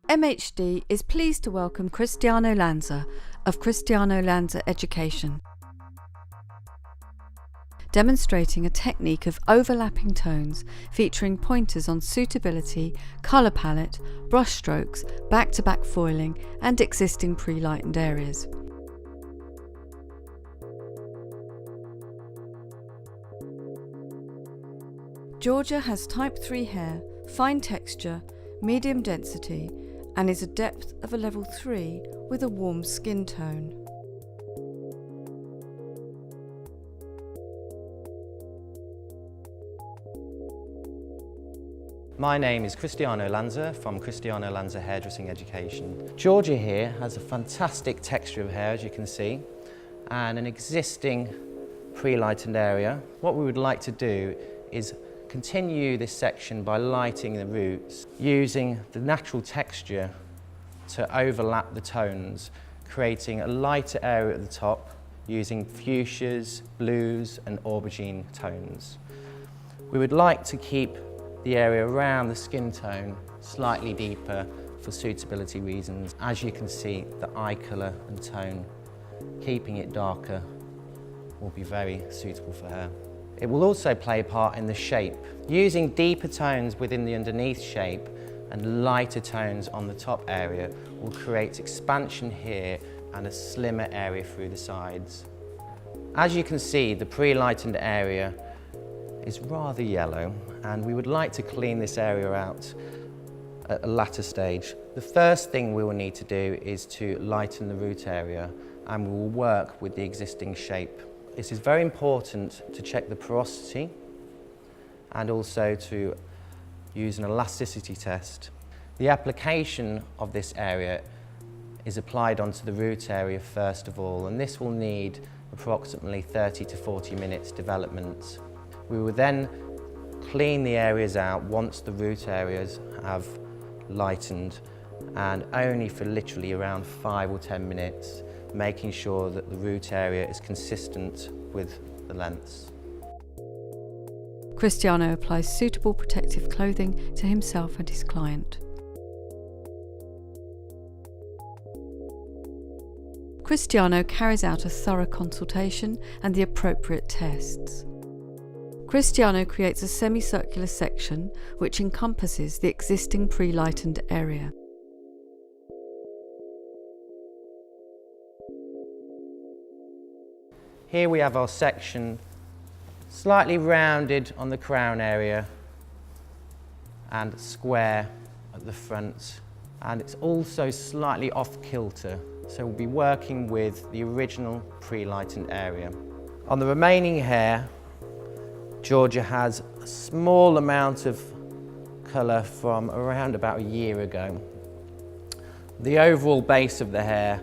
MHD is pleased to welcome Cristiano Lanza of Cristiano Lanza Education, demonstrating a technique of overlapping tones featuring pointers on suitability, colour palette, brush strokes, back-to-back foiling and existing pre-lightened areas. Georgia has type 3 hair, fine texture, medium density and is a depth of a level 3 with a warm skin tone. My name is Cristiano Lanza from Cristiano Lanza Hairdressing Education. Georgia here has a fantastic texture of hair, as you can see, and an existing pre-lightened area. What we would like to do is continue this section by lighting the roots, using the natural texture to overlap the tones, creating a lighter area at the top using fuchsias, blues and aubergine tones. We would like to keep the area around the skin tone slightly deeper for suitability reasons. As you can see, the eye colour and tone, keeping it darker will be very suitable for her. It will also play a part in the shape. Using deeper tones within the underneath shape and lighter tones on the top area will create expansion here and a slimmer area through the sides. As you can see, the pre-lightened area is rather yellow and we would like to clean this area out at a latter stage. The first thing we will need to do is to lighten the root area and we will work with the existing shape. This is very important to check the porosity and also to use an elasticity test. The application of this area is applied onto the root area first of all, and this will need approximately 30 to 40 minutes development. We will then clean the areas out once the root areas have lightened, and only for literally around 5 or 10 minutes, making sure that the root area is consistent with the lengths. Cristiano applies suitable protective clothing to himself and his client. Cristiano carries out a thorough consultation and the appropriate tests. Cristiano creates a semicircular section which encompasses the existing pre-lightened area. Here we have our section slightly rounded on the crown area and square at the front, and it's also slightly off kilter, so we'll be working with the original pre-lightened area. On the remaining hair, Georgia has a small amount of colour from around about a year ago. The overall base of the hair,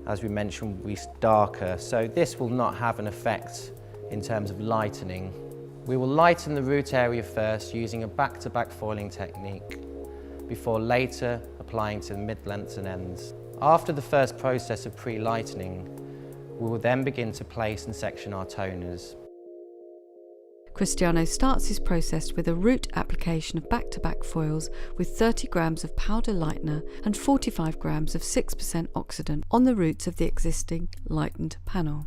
as we mentioned, will be darker, so this will not have an effect in terms of lightening. We will lighten the root area first using a back-to-back foiling technique before later applying to the mid-lengths and ends. After the first process of pre-lightening, we will then begin to place and section our toners. Cristiano starts his process with a root application of back-to-back foils with 30 grams of powder lightener and 45 grams of 6% oxidant on the roots of the existing lightened panel.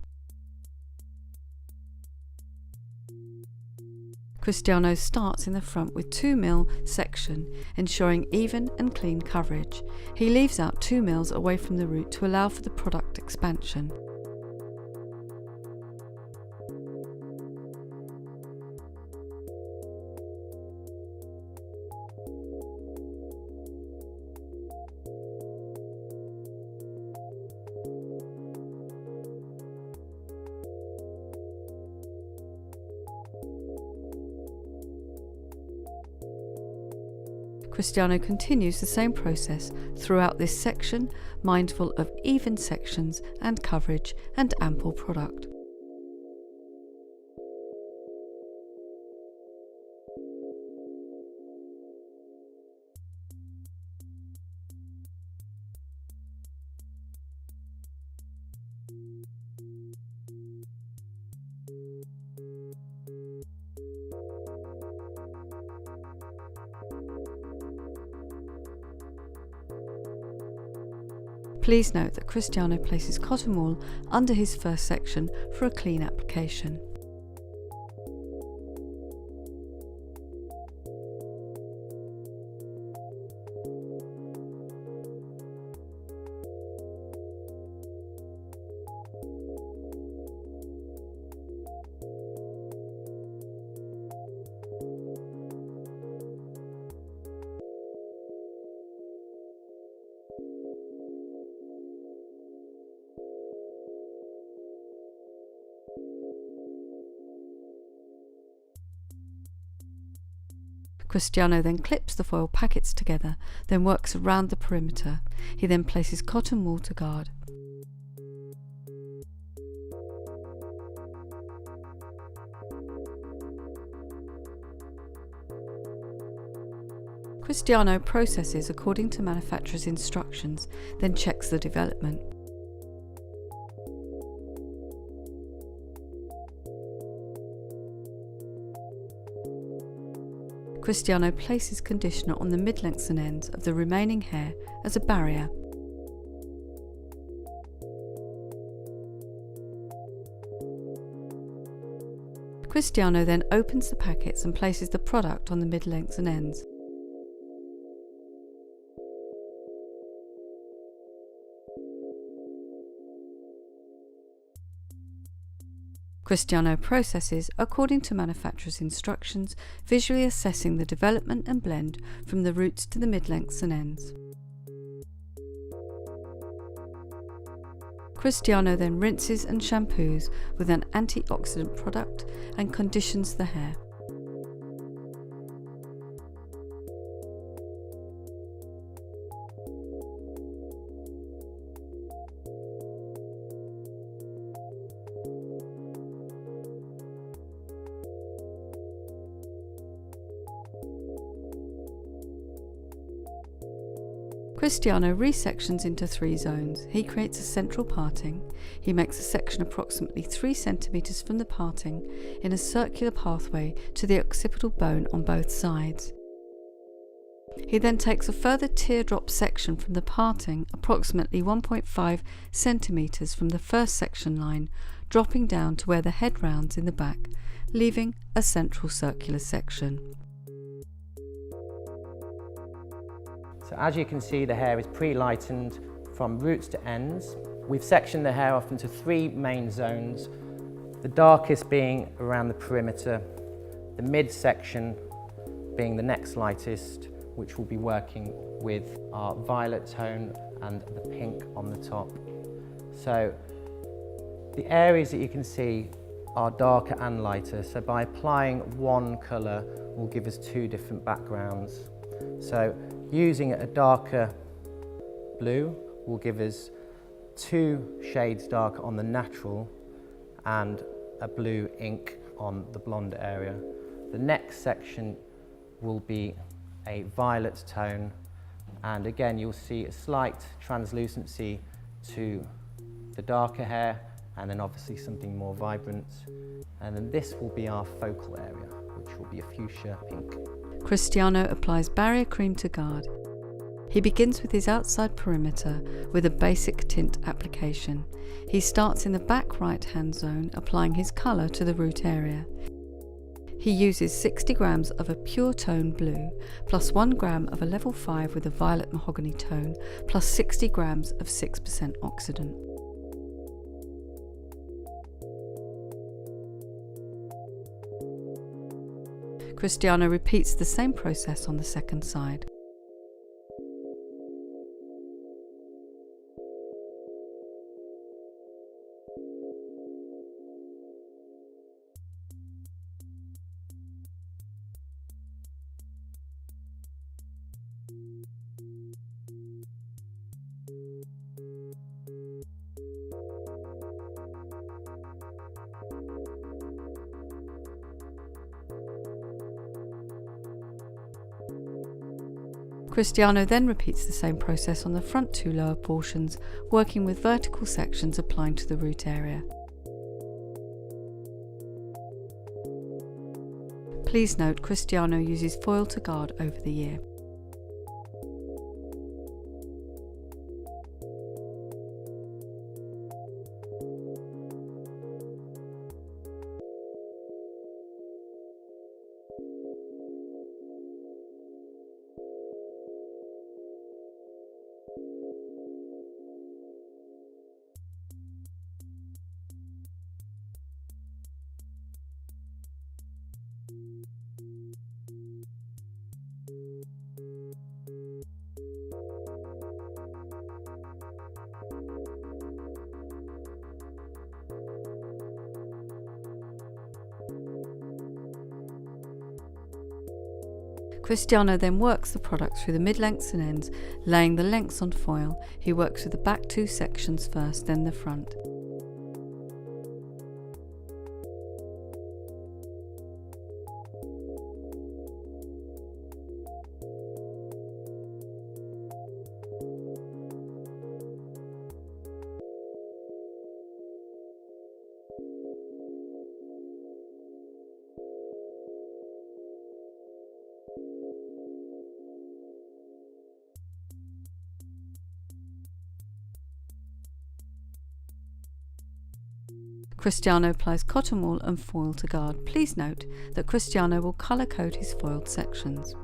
Cristiano starts in the front with 2 mm section, ensuring even and clean coverage. He leaves out 2 mm away from the root to allow for the product expansion. Cristiano continues the same process throughout this section, mindful of even sections and coverage and ample product. Please note that Cristiano places cotton wool under his first section for a clean application. Cristiano then clips the foil packets together, then works around the perimeter. He then places cotton wool to guard. Cristiano processes according to manufacturer's instructions, then checks the development. Cristiano places conditioner on the mid-lengths and ends of the remaining hair as a barrier. Cristiano then opens the packets and places the product on the mid-lengths and ends. Cristiano processes according to manufacturer's instructions, visually assessing the development and blend from the roots to the mid-lengths and ends. Cristiano then rinses and shampoos with an antioxidant product and conditions the hair. Cristiano resections into 3 zones. He creates a central parting. He makes a section approximately 3 cm from the parting in a circular pathway to the occipital bone on both sides. He then takes a further teardrop section from the parting approximately 1.5 cm from the first section line, dropping down to where the head rounds in the back, leaving a central circular section. So as you can see, the hair is pre-lightened from roots to ends. We've sectioned the hair off into 3 main zones, the darkest being around the perimeter, the mid-section being the next lightest, which will be working with our violet tone and the pink on the top. So the areas that you can see are darker and lighter, so by applying one colour will give us 2 different backgrounds. So using a darker blue will give us 2 shades darker on the natural and a blue ink on the blonde area. The next section will be a violet tone, and again you'll see a slight translucency to the darker hair and then obviously something more vibrant. And then this will be our focal area, which will be a fuchsia pink. Cristiano applies barrier cream to guard. He begins with his outside perimeter with a basic tint application. He starts in the back right hand zone, applying his colour to the root area. He uses 60 grams of a pure tone blue, plus 1 gram of a level 5 with a violet mahogany tone, plus 60 grams of 6% oxidant. Cristiano repeats the same process on the second side. Cristiano then repeats the same process on the front 2 lower portions, working with vertical sections applying to the root area. Please note, Cristiano uses foil to guard over the ear. Cristiano then works the product through the mid-lengths and ends, laying the lengths on foil. He works with the back two sections first, then the front. Cristiano applies cotton wool and foil to guard. Please note that Cristiano will colour code his foiled sections.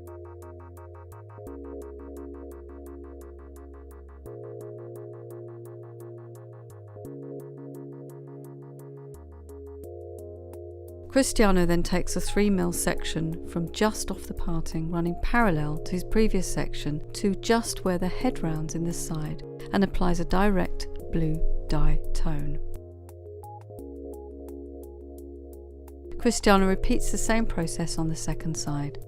Cristiano then takes a 3mm section from just off the parting, running parallel to his previous section to just where the head rounds in the side, and applies a direct blue dye tone. Cristiano repeats the same process on the second side.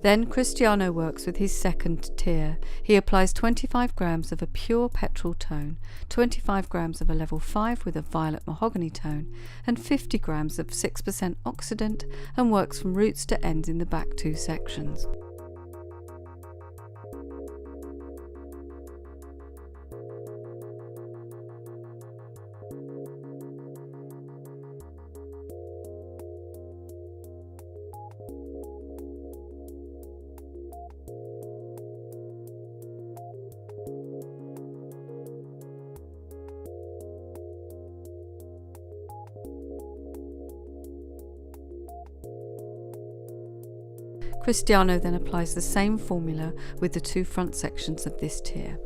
Then Cristiano works with his second tier. He applies 25 grams of a pure petrol tone, 25 grams of a level 5 with a violet mahogany tone, and 50 grams of 6% oxidant, and works from roots to ends in the back two sections. Cristiano then applies the same formula with the two front sections of this tier.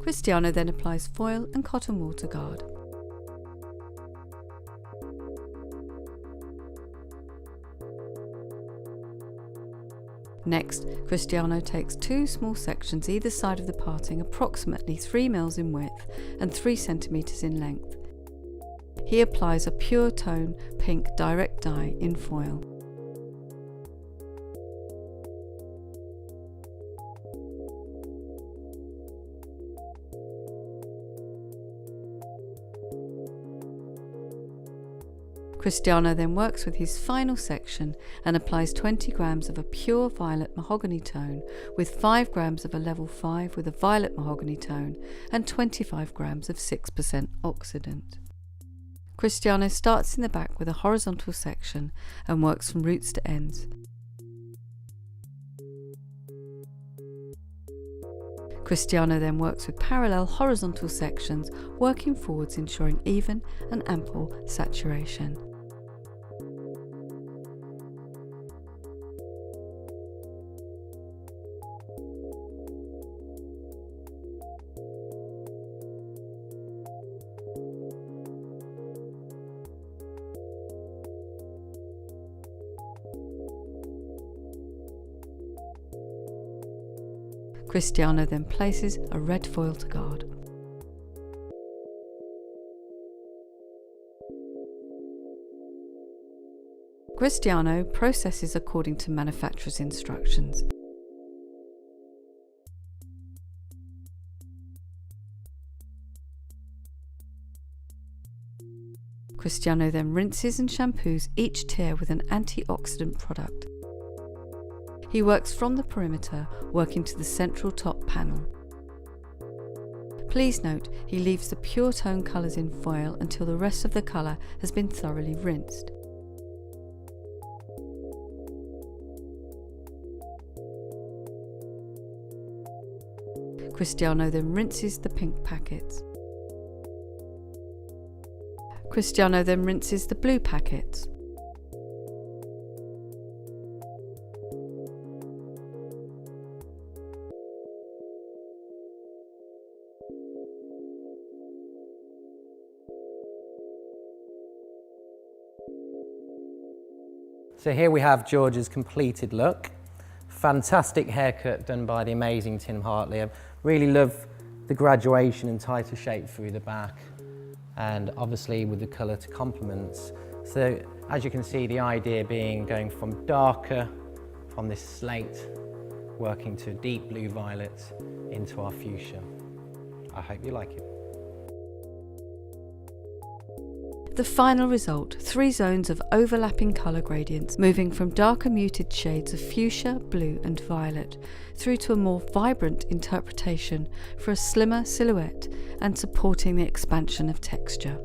Cristiano then applies foil and cotton wool to guard. Next, Cristiano takes two small sections either side of the parting, approximately 3 mils in width and 3 centimeters in length. He applies a pure tone pink direct dye in foil. Cristiano then works with his final section and applies 20 grams of a pure violet mahogany tone with 5 grams of a level 5 with a violet mahogany tone and 25 grams of 6% oxidant. Cristiano starts in the back with a horizontal section and works from roots to ends. Cristiano then works with parallel horizontal sections, working forwards, ensuring even and ample saturation. Cristiano then places a red foil to guard. Cristiano processes according to manufacturer's instructions. Cristiano then rinses and shampoos each tier with an antioxidant product. He works from the perimeter, working to the central top panel. Please note, he leaves the pure tone colours in foil until the rest of the colour has been thoroughly rinsed. Cristiano then rinses the pink packets. Cristiano then rinses the blue packets. So here we have George's completed look. Fantastic haircut done by the amazing Tim Hartley. I really love the graduation and tighter shape through the back, and obviously with the colour to complement. So as you can see, the idea being going from darker, from this slate, working to deep blue violet into our fuchsia. I hope you like it. The final result, 3 zones of overlapping colour gradients moving from darker muted shades of fuchsia, blue and violet through to a more vibrant interpretation for a slimmer silhouette and supporting the expansion of texture.